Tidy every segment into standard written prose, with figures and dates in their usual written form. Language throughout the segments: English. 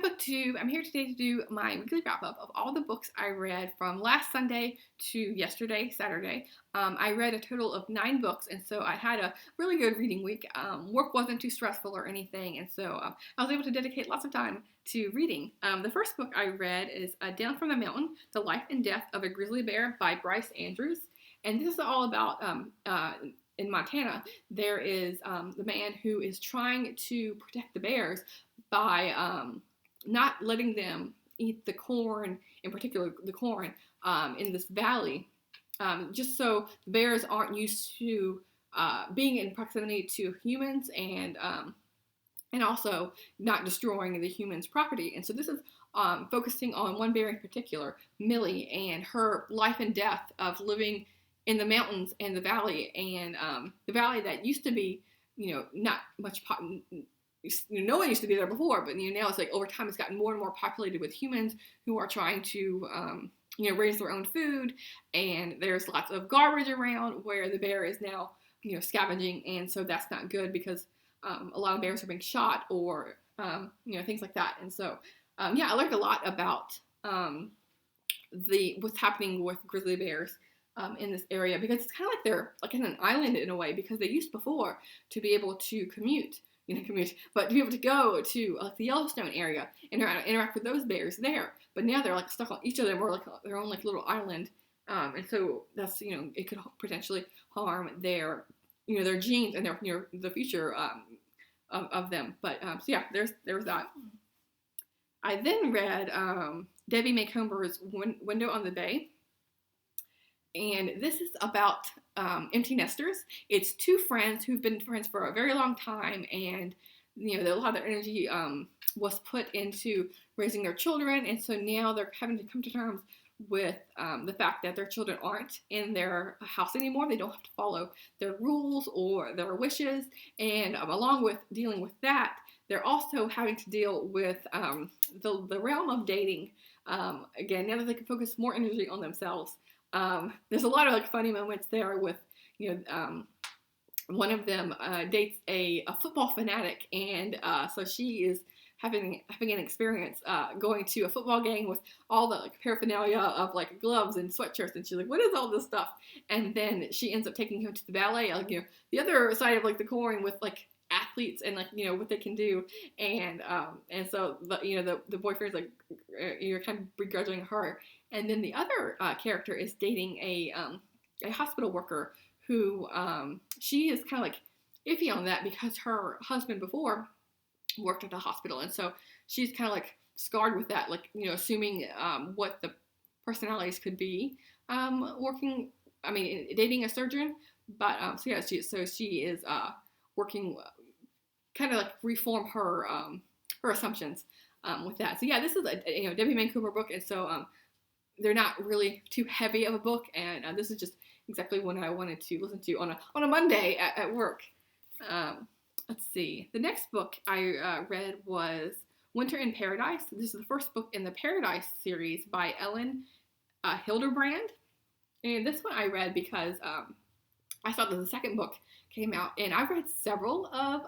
booktube. I'm here today to do my weekly wrap up of all the books I read from last Sunday to yesterday, Saturday. I read a total of 9 books, and so I had a really good reading week. Work wasn't too stressful or anything, and so I was able to dedicate lots of time to reading. The first book I read is Down from the Mountain, The Life and Death of a Grizzly Bear by Bryce Andrews. And this is all about in Montana, there is the man who is trying to protect the bears by not letting them eat the corn, in particular the corn, in this valley, just so the bears aren't used to being in proximity to humans and also not destroying the humans' property. And so this is focusing on one bear in particular, Millie, and her life and death of living in the mountains and the valley, and the valley that used to be, not much, no one used to be there before, but now it's like over time it's gotten more and more populated with humans who are trying to, raise their own food, and there's lots of garbage around where the bear is now, scavenging, and so that's not good because a lot of bears are being shot or, things like that, and so, I learned a lot about what's happening with grizzly bears in this area, because it's kind of like they're like in an island in a way, because they used before to be able to commute, but to be able to go to the Yellowstone area and interact with those bears there. But now they're like stuck on each of them, or like their own like little island, and so that's it could potentially harm their their genes and their the future of them. But there's that. I then read Debbie Macomber's Window on the Bay. And this is about empty nesters. It's 2 friends who've been friends for a very long time, and a lot of their energy was put into raising their children, and so now they're having to come to terms with the fact that their children aren't in their house anymore. They don't have to follow their rules or their wishes, and along with dealing with that, they're also having to deal with the realm of dating. Again, now that they can focus more energy on themselves. There's a lot of like funny moments there with, one of them dates a football fanatic, and so she is having an experience going to a football game with all the like paraphernalia of like gloves and sweatshirts, and she's like, what is all this stuff? And then she ends up taking him to the ballet, like the other side of like the coin with like athletes and like what they can do, and so the boyfriend's like you're kind of begrudging her, and then the other character is dating a hospital worker who she is kind of like iffy on that because her husband before worked at the hospital, and so she's kind of like scarred with that, like assuming what the personalities could be dating a surgeon, but she is working kind of like reform her assumptions with that. So this is a Debbie Macomber book, and so they're not really too heavy of a book, and this is just exactly what I wanted to listen to on a Monday at work. Let's see. The next book I read was Winter in Paradise. This is the first book in the Paradise series by Ellen Hilderbrand, and this one I read because I saw that the second book came out, and I've read several of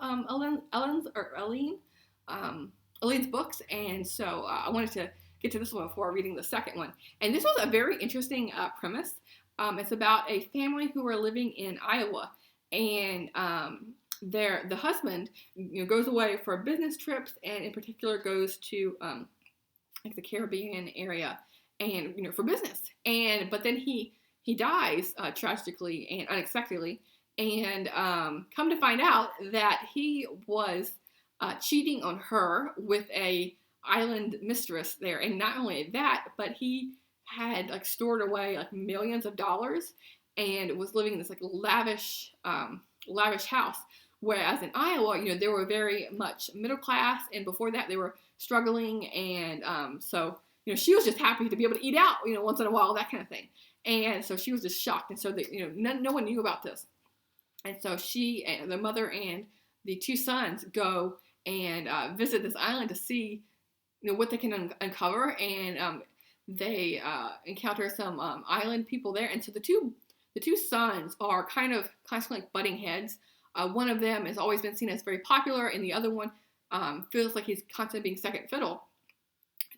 Elaine's books, and so I wanted to get to this one before reading the second one. And this was a very interesting premise. It's about a family who are living in Iowa, and the husband goes away for business trips, and in particular goes to like the Caribbean area, and for business. But then he dies tragically and unexpectedly, and come to find out that he was cheating on her with a island mistress there, and not only that, but he had like stored away like millions of dollars and was living in this like lavish house, whereas in Iowa they were very much middle class, and before that they were struggling, and so she was just happy to be able to eat out once in a while, that kind of thing. And so she was just shocked, and so no one knew about this, and so she and the mother and the 2 sons go and visit this island to see what they can uncover, and they encounter some island people there, and so the two sons are kind of constantly like butting heads. One of them has always been seen as very popular, and the other one feels like he's constantly being second fiddle.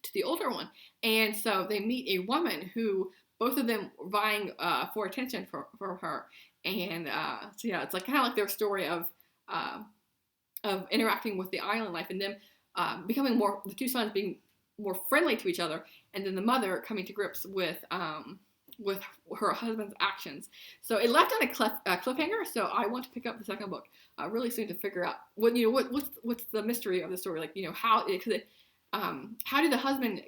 to the older one. And so they meet a woman who both of them vying for attention for her. And so yeah, it's like kind of like their story of interacting with the island life, and them becoming more, the two sons being more friendly to each other, and then the mother coming to grips with her husband's actions. So it left on a cliffhanger. So I want to pick up the second book really soon to figure out what's the mystery of the story. Like, how did the husband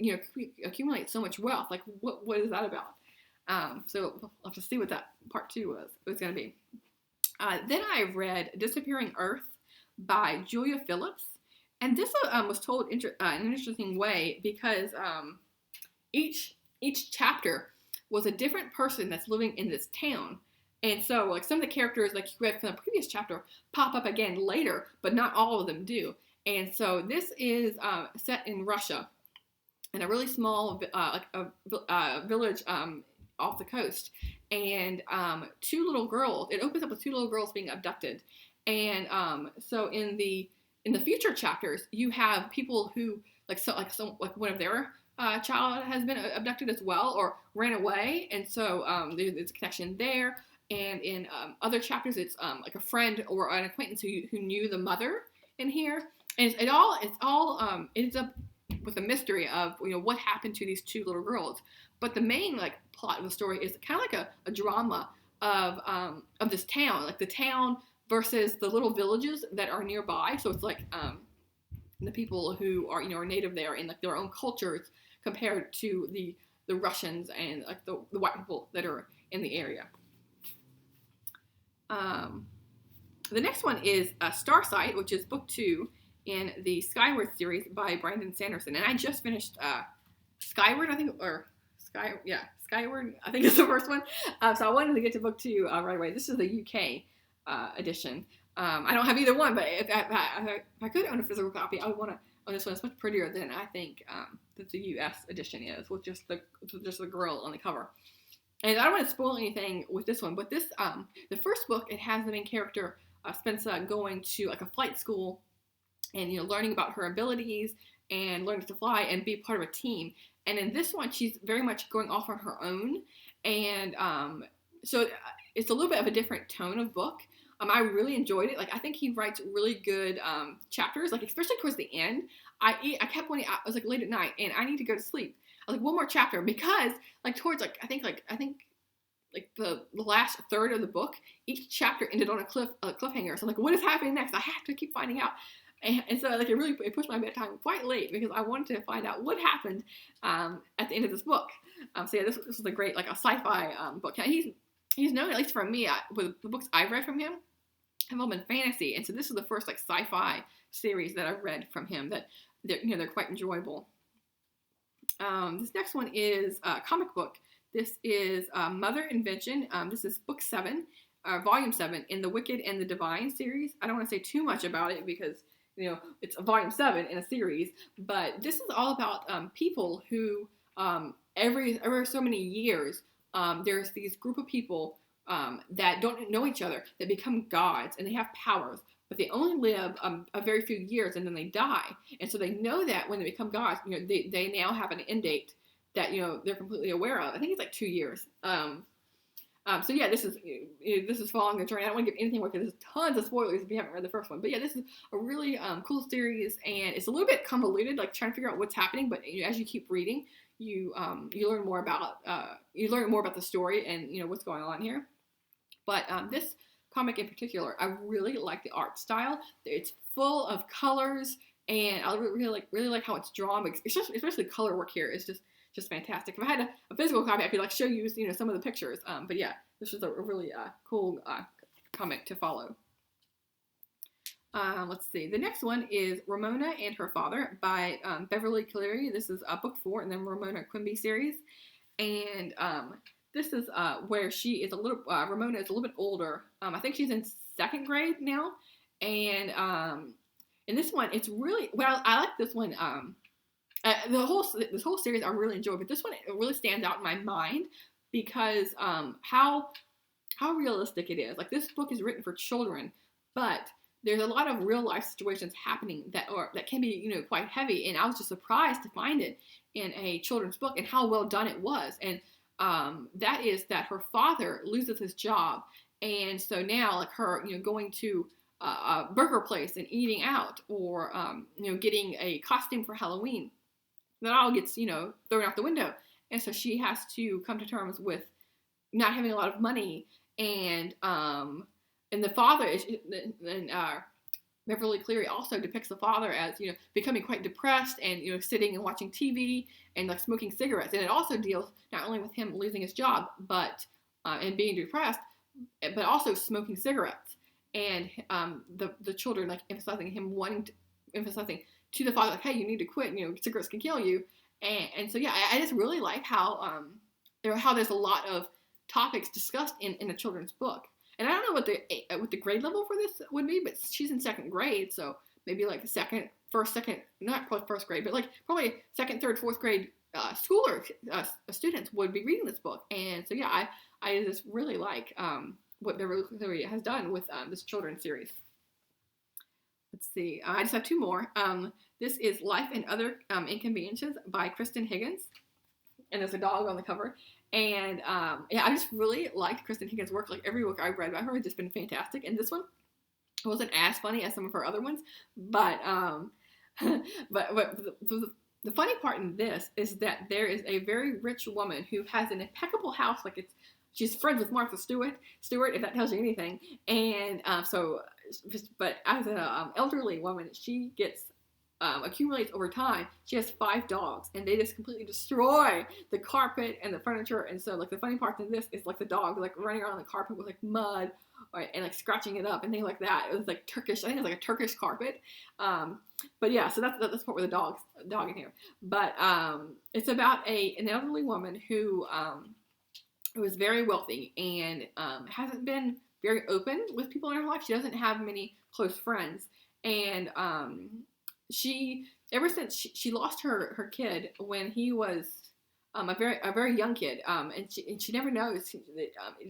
accumulate so much wealth? Like, what is that about? So we'll have to see what that part 2 was going to be. Then I read Disappearing Earth by Julia Phillips. And this was told in an interesting way, because each chapter was a different person that's living in this town. And so, like, some of the characters, like you read from the previous chapter, pop up again later, but not all of them do. And so this is set in Russia, in a really small village off the coast. And two little girls, it opens up with two little girls being abducted. And so in the future chapters, you have people who, like one of their child has been abducted as well, or ran away, and so there's a connection there. And in other chapters, it's like a friend or an acquaintance who knew the mother in here, and it ends up with a mystery of what happened to these two little girls. But the main plot of the story is kind of like a drama of this town, like the town versus the little villages that are nearby. So it's like the people who are native there in like their own cultures compared to the Russians and like the white people that are in the area. The next one is Starsight, which is book 2 in the Skyward series by Brandon Sanderson. And I just finished Skyward, I think, or Skyward, I think is the first one. So I wanted to get to book 2 right away. This is the UK edition. I don't have either one, but if I could own a physical copy, I would want to own this one. It's much prettier than I think that the US edition is, with just the girl on the cover. And I don't want to spoil anything with this one, but this the first book, it has the main character Spencer going to like a flight school, and learning about her abilities and learning to fly and be part of a team. And in this one, she's very much going off on her own, and so it's a little bit of a different tone of book. I really enjoyed it. Like, I think he writes really good chapters, like especially towards the end. I kept wanting, I was like late at night and I need to go to sleep. I was like, one more chapter, because like towards I think the last third of the book, each chapter ended on a cliffhanger. So I'm like, what is happening next? I have to keep finding out. And so like it pushed my bedtime quite late, because I wanted to find out what happened at the end of this book. So yeah, this was a great, like a sci-fi book. He's known, at least for me, with the books I've read from him have all been fantasy, and so this is the first like sci-fi series that I've read from him that they're quite enjoyable. This next one is a comic book. This is Mother Invention. This is book 7, volume 7 in the Wicked and the Divine series. I don't want to say too much about it because it's a volume 7 in a series, but this is all about people who every so many years there's these group of people that don't know each other, that become gods, and they have powers, but they only live a very few years and then they die. And so they know that when they become gods, they now have an end date that they're completely aware of. I think it's like 2 years. So yeah, this is following the journey. I don't want to give anything away because there's tons of spoilers if you haven't read the first one. But yeah, this is a really cool series, and it's a little bit convoluted, like trying to figure out what's happening. But as you keep reading, you learn more about the story and what's going on here. But this comic in particular, I really like the art style. It's full of colors, and I really like how it's drawn. Especially color work here is just fantastic. If I had a physical copy, I could show you some of the pictures. But yeah, this is a really cool comic to follow. Let's see. The next one is Ramona and Her Father by Beverly Cleary. This is book 4 in the Ramona Quimby series, and this is where she is Ramona is a little bit older. I think she's in 2nd grade now, and in this one, it's really I like this one. This whole series I really enjoy, but this one, it really stands out in my mind because how realistic it is. Like, this book is written for children, but there's a lot of real life situations happening that can be quite heavy, and I was just surprised to find it in a children's book and how well done it was. And that is that her father loses his job, and so now like her going to a burger place and eating out, or getting a costume for Halloween, that all gets thrown out the window, and so she has to come to terms with not having a lot of money. And the father is, and Beverly Cleary also depicts the father as becoming quite depressed, and sitting and watching TV and like smoking cigarettes. And it also deals not only with him losing his job, but and being depressed, but also smoking cigarettes. And the children like emphasizing to the father, like, hey, you need to quit. Cigarettes can kill you. And so yeah, I just really like how there's a lot of topics discussed in a children's book. And I don't know what the grade level for this would be, but she's in second grade, so maybe like not first grade, but like probably second, third, fourth grade students would be reading this book. And so yeah, I just really like what Beverly Cleary has done with this children's series. Let's see, I just have two more. This is Life and Other Inconveniences by Kristen Higgins, and there's a dog on the cover. And yeah, I just really liked Kristen Higgins' work. Like every book I've read by her has just been fantastic. And this one wasn't as funny as some of her other ones, but the funny part in this is that there is a very rich woman who has an impeccable house. Like she's friends with Martha Stewart, if that tells you anything. And but as an elderly woman, she gets accumulates over time. She has 5 dogs, and they just completely destroy the carpet and the furniture. And so like the funny part in this is like the dog like running around the carpet with like mud, and like scratching it up and things like that. It was like Turkish. I think it was like a Turkish carpet. But yeah, so that's the part with the dog in here. But it's about an elderly woman who is very wealthy and hasn't been very open with people in her life. She doesn't have many close friends, and she, ever since she lost her kid when he was a very young kid, and she never knows,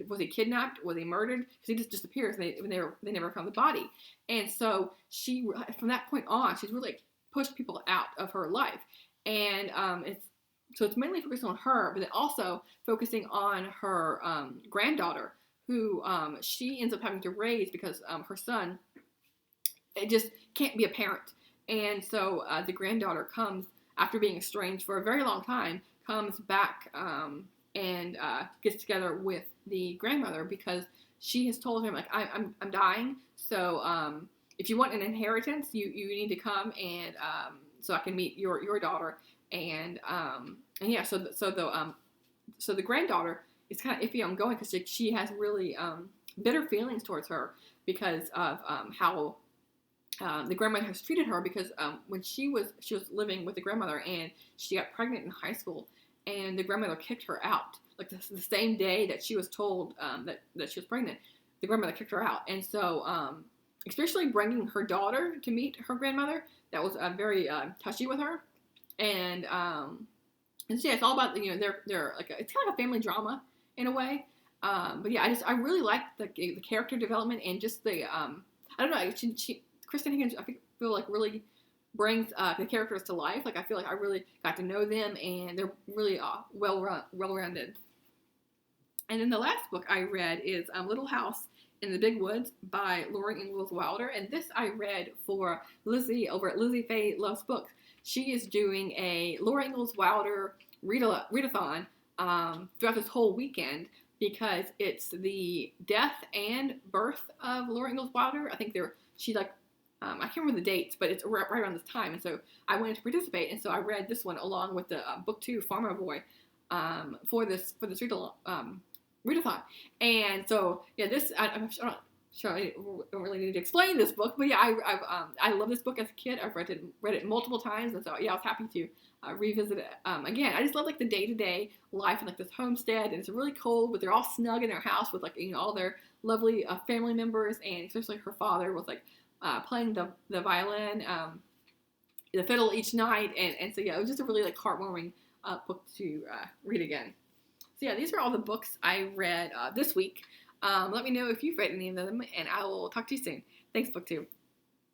was he kidnapped, was he murdered, because he just disappears, and they never found the body. And so she, from that point on, she's really pushed people out of her life. And it's mainly focused on her, but then also focusing on her granddaughter, who she ends up having to raise because her son just can't be a parent. And so the granddaughter comes, after being estranged for a very long time, comes back and gets together with the grandmother, because she has told him, like, I'm dying, so if you want an inheritance, you need to come, and so I can meet your daughter. And yeah, so the granddaughter is kind of iffy on going, because she has really bitter feelings towards her because of how the grandmother has treated her. Because when she was living with the grandmother, and she got pregnant in high school, and the grandmother kicked her out, like the same day that she was told that she was pregnant, the grandmother kicked her out. And so especially bringing her daughter to meet her grandmother, that was very touchy with her. And so yeah, it's all about they're like it's kind of a family drama in a way. But yeah, I really like the character development, and just the I don't know, Kristen Higgins, I feel like really brings the characters to life. Like I feel like I really got to know them, and they're really well-rounded. And then the last book I read is Little House in the Big Woods by Laura Ingalls Wilder, and this I read for Lizzie over at Lizzie Faye Loves Books. She is doing a Laura Ingalls Wilder readathon throughout this whole weekend, because it's the death and birth of Laura Ingalls Wilder. I think she like I can't remember the dates, but it's right around this time, and so I wanted to participate, and so I read this one along with the book 2, Farmer Boy, for this readathon. And so yeah, this I'm not sure I don't really need to explain this book, but yeah, I love this book as a kid. I've read it multiple times, and so yeah, I was happy to revisit it again. I just love like the day-to-day life in like this homestead, and it's really cold, but they're all snug in their house with like all their lovely family members, and especially her father was like playing the violin, the fiddle each night, and so yeah, it was just a really like heartwarming book to read again. So yeah, these are all the books I read this week. Let me know if you've read any of them, and I will talk to you soon. Thanks, BookTube.